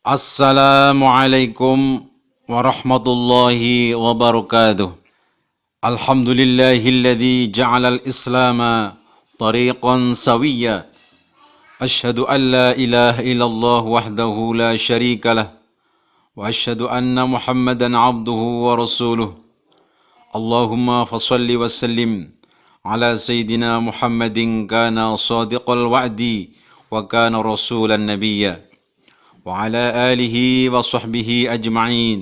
Assalamualaikum warahmatullahi wabarakatuh. Alhamdulillahilladzi ja'alal islama tariqan sawiyya. Asyhadu an la ilaha illallah wahdahu la syarikalah. Wa asyhadu anna Muhammadan abduhu wa rasuluh. Allahumma fassalli wa sallim ala sayyidina Muhammadin kana sadiqal wa'di wa kana rasulan nabiyya. وعلى آله وصحبه أجمعين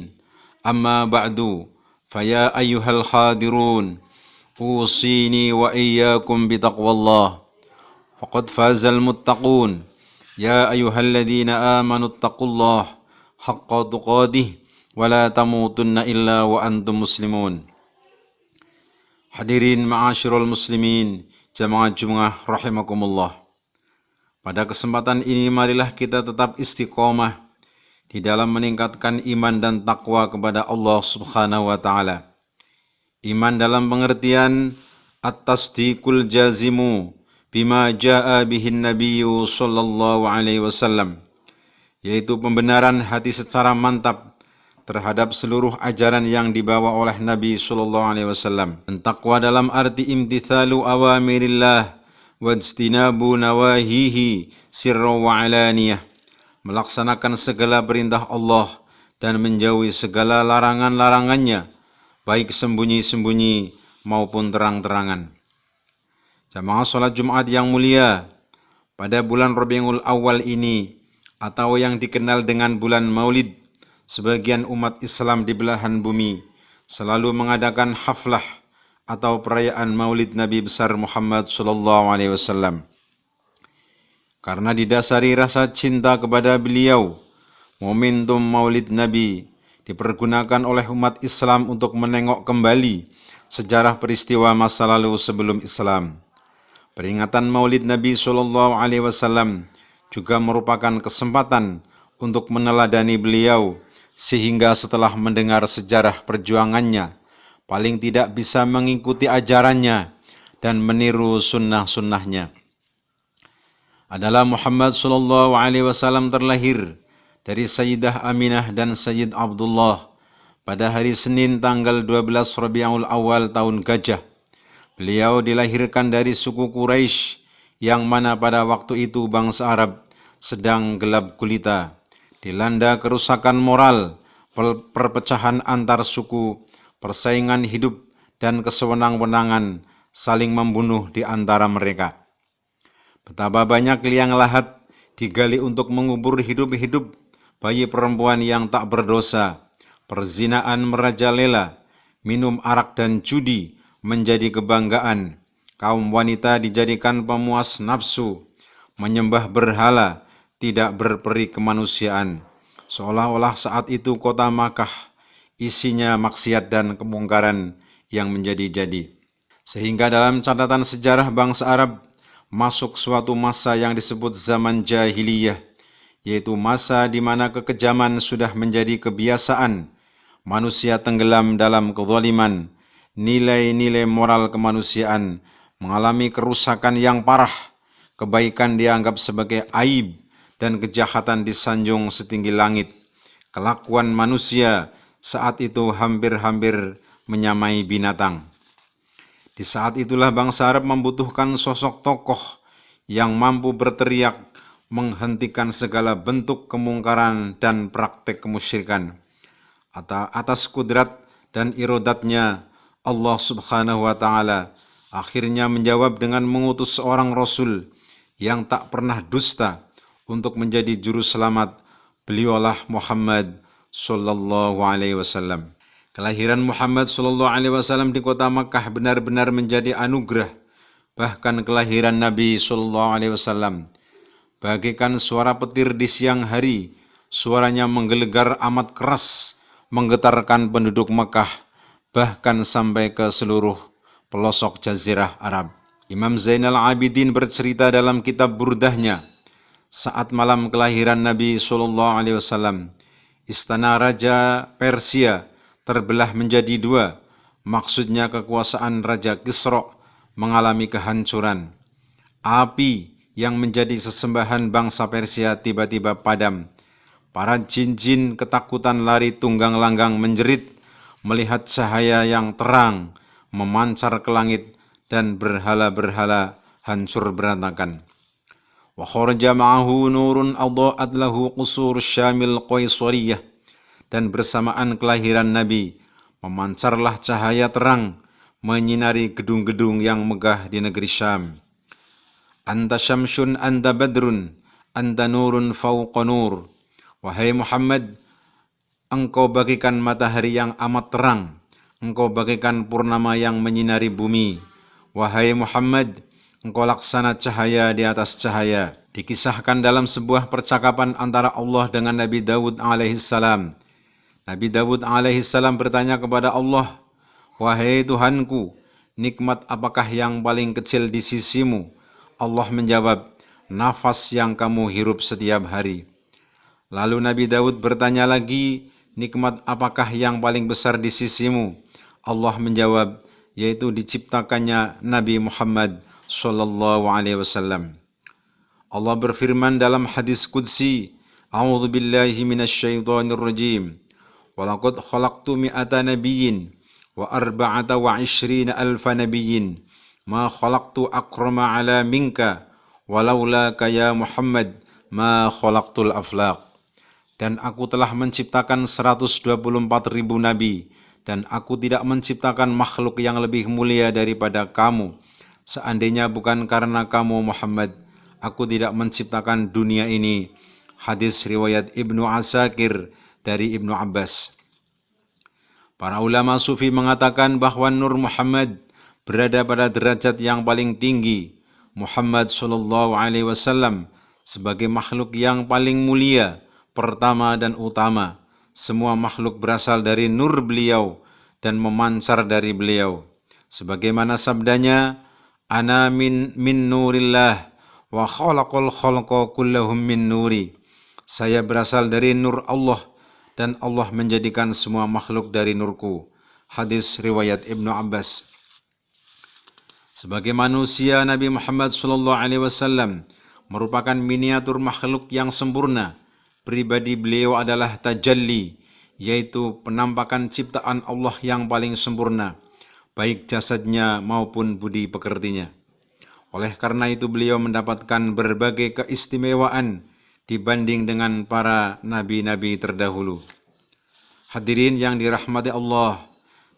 أما بعد فيا أيها الحاضرون أوصيني وإياكم بتقوى الله فقد فاز المتقون يا أيها الذين آمنوا اتقوا الله حق تقاته ولا تموتن إلا وأنتم مسلمون. Hadirin ma'asyiral muslimin jamaah Jumat rahimakumullah. Pada kesempatan ini marilah kita tetap istiqomah di dalam meningkatkan iman dan takwa kepada Allah Subhanahu wa taala. Iman dalam pengertian at-tasdiqul jazimu bima jaa bihin nabiyyu sallallahu alaihi wasallam, yaitu pembenaran hati secara mantap terhadap seluruh ajaran yang dibawa oleh Nabi sallallahu alaihi wasallam. Dan takwa dalam arti imtithalu awamirillah wajtinabu nawahihi sirra wa alaniyah, melaksanakan segala perintah Allah dan menjauhi segala larangan-larangannya, baik sembunyi-sembunyi maupun terang-terangan. Jamaah salat Jumat yang mulia, pada bulan Rabiul Awal ini atau yang dikenal dengan bulan Maulid, sebagian umat Islam di belahan bumi selalu mengadakan haflah atau perayaan Maulid Nabi besar Muhammad sallallahu alaihi wasallam. Karena didasari rasa cinta kepada beliau, momentum Maulid Nabi dipergunakan oleh umat Islam untuk menengok kembali sejarah peristiwa masa lalu sebelum Islam. Peringatan Maulid Nabi sallallahu alaihi wasallam juga merupakan kesempatan untuk meneladani beliau, sehingga setelah mendengar sejarah perjuangannya paling tidak bisa mengikuti ajarannya dan meniru sunnah-sunnahnya. Adalah Muhammad sallallahu alaihi wasallam terlahir dari Sayyidah Aminah dan Sayyid Abdullah pada hari Senin tanggal 12 Rabiul Awal tahun Gajah. Beliau dilahirkan dari suku Quraisy yang mana pada waktu itu bangsa Arab sedang gelap gulita, dilanda kerusakan moral, perpecahan antar suku, persaingan hidup dan kesewenang-wenangan saling membunuh di antara mereka. Betapa banyak liang lahat digali untuk mengubur hidup-hidup bayi perempuan yang tak berdosa. Perzinaan merajalela, minum arak dan judi menjadi kebanggaan. Kaum wanita dijadikan pemuas nafsu, menyembah berhala, tidak berperi kemanusiaan. Seolah-olah saat itu kota Makkah isinya maksiat dan kemungkaran yang menjadi-jadi. Sehingga dalam catatan sejarah bangsa Arab masuk suatu masa yang disebut zaman jahiliyah, yaitu masa di mana kekejaman sudah menjadi kebiasaan, manusia tenggelam dalam kezaliman, nilai-nilai moral kemanusiaan mengalami kerusakan yang parah, kebaikan dianggap sebagai aib dan kejahatan disanjung setinggi langit. Kelakuan manusia saat itu hampir-hampir menyamai binatang. Di saat itulah bangsa Arab membutuhkan sosok tokoh yang mampu berteriak menghentikan segala bentuk kemungkaran dan praktek kemusyrikan. Atas kudrat dan irodatnya, Allah Subhanahu wa taala akhirnya menjawab dengan mengutus seorang rasul yang tak pernah dusta untuk menjadi juru selamat. Beliaulah Muhammad sallallahu alaihi wasallam. Kelahiran Muhammad sallallahu alaihi wasallam di kota Makkah benar-benar menjadi anugerah. Bahkan kelahiran Nabi sallallahu alaihi wasallam bagaikan suara petir di siang hari. Suaranya menggelegar amat keras, menggetarkan penduduk Makkah, bahkan sampai ke seluruh pelosok jazirah Arab. Imam Zainal Abidin bercerita dalam kitab Burdahnya, saat malam kelahiran Nabi sallallahu alaihi wasallam, istana Raja Persia terbelah menjadi dua. Maksudnya kekuasaan Raja Kisra mengalami kehancuran. Api yang menjadi sesembahan bangsa Persia tiba-tiba padam. Para jin-jin ketakutan lari tunggang langgang menjerit melihat cahaya yang terang memancar ke langit dan berhala-berhala hancur berantakan. Wa kharaja ma'ahu nurun adha'at lahu qusur syamil qaisariyah, dan bersamaan kelahiran Nabi memancarlah cahaya terang menyinari gedung-gedung yang megah di negeri Syam. Anta syamsun anta badrun anta nurun fauqa nur. Wahai Muhammad, engkau bagikan matahari yang amat terang, engkau bagikan purnama yang menyinari bumi. Wahai Muhammad, engkau laksana cahaya di atas cahaya. Dikisahkan dalam sebuah percakapan antara Allah dengan Nabi Dawud alaihissalam. Nabi Dawud alaihissalam bertanya kepada Allah, wahai Tuhanku, nikmat apakah yang paling kecil di sisimu? Allah menjawab, nafas yang kamu hirup setiap hari. Lalu Nabi Daud bertanya lagi, nikmat apakah yang paling besar di sisimu? Allah menjawab, yaitu diciptakannya Nabi Muhammad sallallahu alaihi wasallam. Allah berfirman dalam hadis qudsi, A'udzu billahi minasyaitonir rajim. Walaqad khalaqtu mi'ata nabiyyin wa arba'ata wa ishrina alfa nabiyyin ma khalaqtu akrama ala minka walaulaka ya Muhammad ma khalaqtul aflaq. Dan aku telah menciptakan 124.000 nabi, dan aku tidak menciptakan makhluk yang lebih mulia daripada kamu. Seandainya bukan karena kamu Muhammad, aku tidak menciptakan dunia ini. Hadis riwayat Ibnu Asakir dari Ibnu Abbas. Para ulama sufi mengatakan bahwa Nur Muhammad berada pada derajat yang paling tinggi. Muhammad sallallahu alaihi wasallam sebagai makhluk yang paling mulia, pertama dan utama. Semua makhluk berasal dari nur beliau dan memancar dari beliau. Sebagaimana sabdanya, ana min nurillah wa khalaqal khalqa kullahum min nuri. Saya berasal dari nur Allah dan Allah menjadikan semua makhluk dari nurku. Hadis riwayat Ibnu Abbas. Sebagai manusia, Nabi Muhammad sallallahu alaihi wasallam merupakan miniatur makhluk yang sempurna. Pribadi beliau adalah tajalli, yaitu penampakan ciptaan Allah yang paling sempurna, baik jasadnya maupun budi pekertinya. Oleh karena itu beliau mendapatkan berbagai keistimewaan dibanding dengan para nabi-nabi terdahulu. Hadirin yang dirahmati Allah,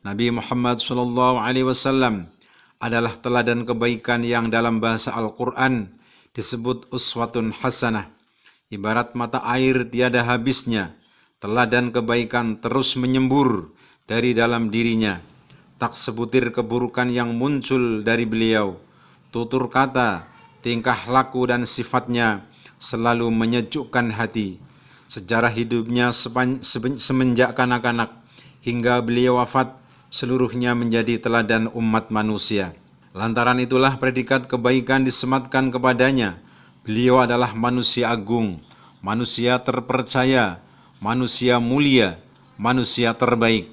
Nabi Muhammad SAW adalah teladan kebaikan yang dalam bahasa Al-Quran disebut uswatun hasanah. Ibarat mata air tiada habisnya, teladan kebaikan terus menyembur dari dalam dirinya. Tak sebutir keburukan yang muncul dari beliau. Tutur kata, tingkah laku dan sifatnya selalu menyejukkan hati. Sejarah hidupnya semenjak kanak-kanak hingga beliau wafat, seluruhnya menjadi teladan umat manusia. Lantaran itulah predikat kebaikan disematkan kepadanya. Beliau adalah manusia agung, manusia terpercaya, manusia mulia, manusia terbaik.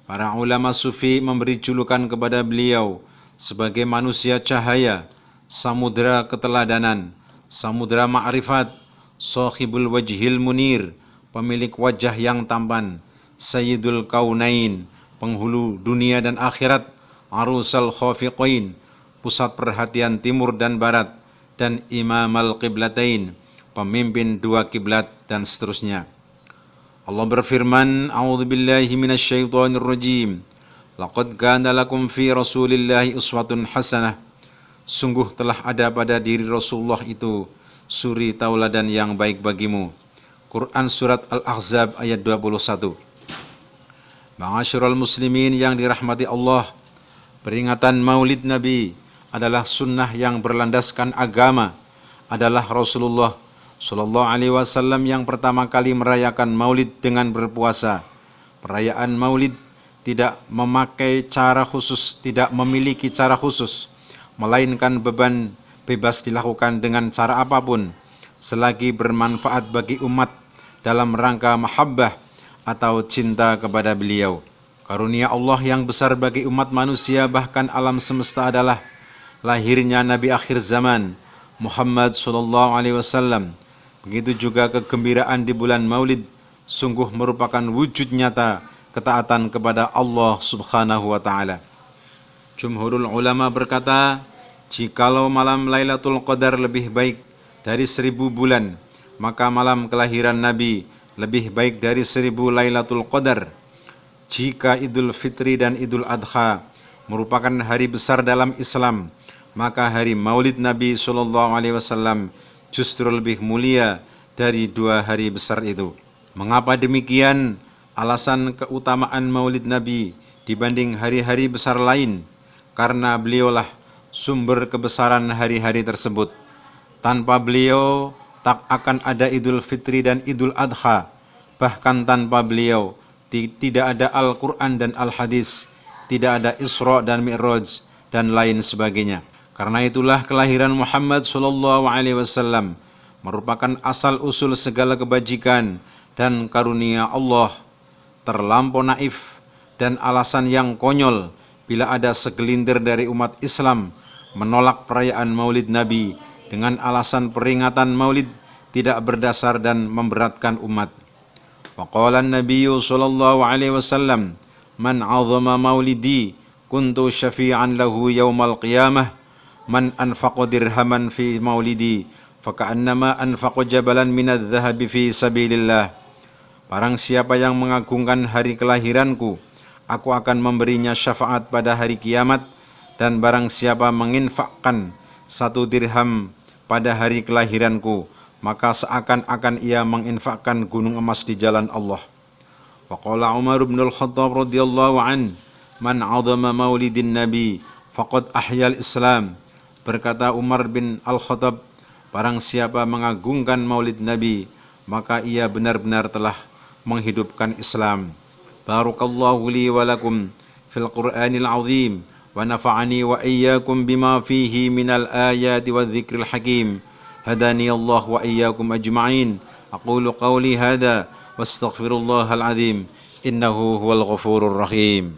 Para ulama sufi memberi julukan kepada beliau sebagai manusia cahaya, samudra keteladanan, samudra ma'rifat, sahibul wajhil munir, pemilik wajah yang tampan, sayyidul kaunain, penghulu dunia dan akhirat, arusal khafiqain, pusat perhatian timur dan barat, dan imam al-qiblatain, pemimpin dua kiblat, dan seterusnya. Allah berfirman, A'udzu billahi minasyaitonir rajim. Laqad kana lakum fi Rasulillahi uswatun hasanah. Sungguh telah ada pada diri Rasulullah itu suri tauladan yang baik bagimu. Quran surat Al-Ahzab ayat 21. Ma'asyiral muslimin yang dirahmati Allah, peringatan Maulid Nabi adalah sunnah yang berlandaskan agama, adalah Rasulullah sallallahu alaihi wasallam yang pertama kali merayakan Maulid dengan berpuasa. Perayaan Maulid tidak memakai cara khusus, tidak memiliki cara khusus, melainkan beban bebas dilakukan dengan cara apapun selagi bermanfaat bagi umat dalam rangka mahabbah atau cinta kepada beliau. Karunia Allah yang besar bagi umat manusia bahkan alam semesta adalah lahirnya Nabi akhir zaman Muhammad sallallahu alaihi wasallam. Begitu juga kegembiraan di bulan Maulid sungguh merupakan wujud nyata ketaatan kepada Allah Subhanahu wa Ta'ala. Jumhurul ulama berkata, jikalau malam Lailatul Qadar lebih baik dari 1000 bulan, maka malam kelahiran Nabi lebih baik dari 1000 Lailatul Qadar. Jika Idul Fitri dan Idul Adha merupakan hari besar dalam Islam, maka hari Maulid Nabi SAW justru lebih mulia dari 2 hari besar itu. Mengapa demikian? Alasan keutamaan Maulid Nabi dibanding hari-hari besar lain, karena beliaulah sumber kebesaran hari-hari tersebut. Tanpa beliau tak akan ada Idul Fitri dan Idul Adha. Bahkan tanpa beliau tidak ada Al-Quran dan Al-Hadis, tidak ada Isra dan Mi'raj dan lain sebagainya. Karena itulah kelahiran Muhammad SAW merupakan asal usul segala kebajikan dan karunia Allah. Terlampau naif dan alasan yang konyol bila ada segelintir dari umat Islam menolak perayaan Maulid Nabi dengan alasan peringatan Maulid tidak berdasar dan memberatkan umat. Waqala an-nabiy sallallahu alaihi wasallam, "Man 'azama maulidi kuntu syafi'an lahu yaumal qiyamah, man anfaqa dirhaman fi maulidi faka'annama anfaqa jabalan minadh-dhahabi fi sabilillah." Barang siapa yang mengagungkan hari kelahiranku, aku akan memberinya syafaat pada hari kiamat. Dan barang siapa menginfakkan 1 dirham pada hari kelahiranku, maka seakan-akan ia menginfakkan gunung emas di jalan Allah. Wa qala Umar bin Al-Khattab radhiyallahu an, "Man 'azama maulidin nabi faqad ahyal Islam." Berkata Umar bin Al-Khattab, barang siapa mengagungkan maulid Nabi, maka ia benar-benar telah menghidupkan Islam. Barakallahu li wa lakum fil Qur'anil azim wa nafa'ani wa iyyakum bima fihi minal ayati wadh-dhikril hakim. Hadani Allah wa iyyakum ajma'in. Aqulu qawli hadha wastaghfirullahal azim innahu huwal ghafurur rahim.